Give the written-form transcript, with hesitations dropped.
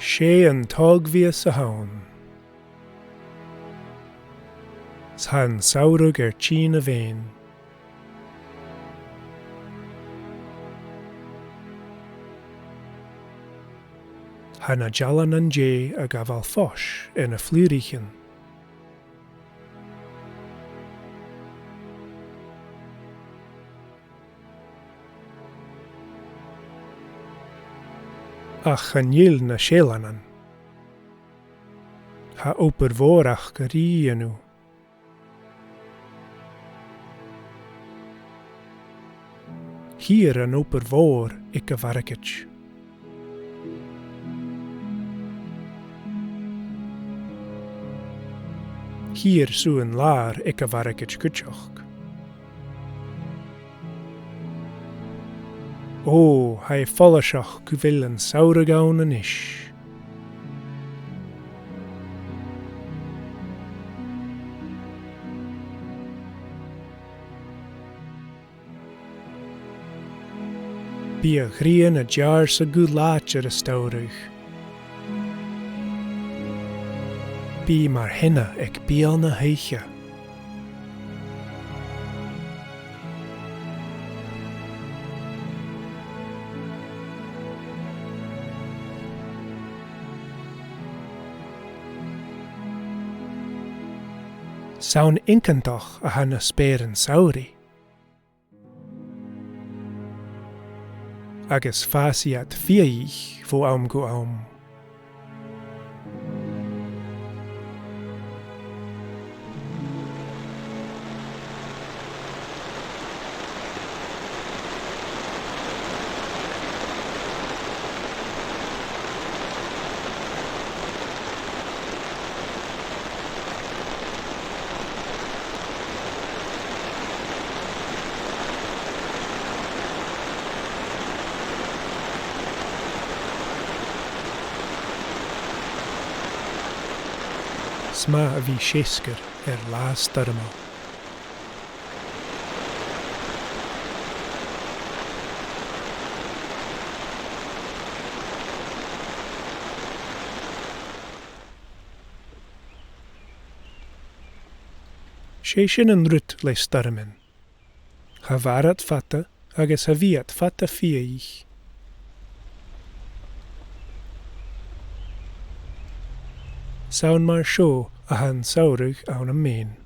sé an tágmhíos sa haun. S'han saoirg tín a bhéin. Hanna jalan an dé a gabhal fós ina flúirichin. Ach chaníl na sélanan. Ha óper mhórach go ríanú. Hier an óper mhór ag go bharacait. Hier súan lár ag go bharacait goteach. Ó, ha follaseach go bhfuil an saoirg ann anois. Bí a ghrian a dear sa go láitear a stairigh. Bí mar hinne ag bíal na héiche. Saun incantach a hanna spéir an saoirí. Agus fásiad fiaich fó am go am. Sma a bhí séascar lás darma. Sé sin an rút leis darmin. Ha bharad fatta agus ha bhíad fatta fiaich. Saun mar seo a han saoirg ann a Maine.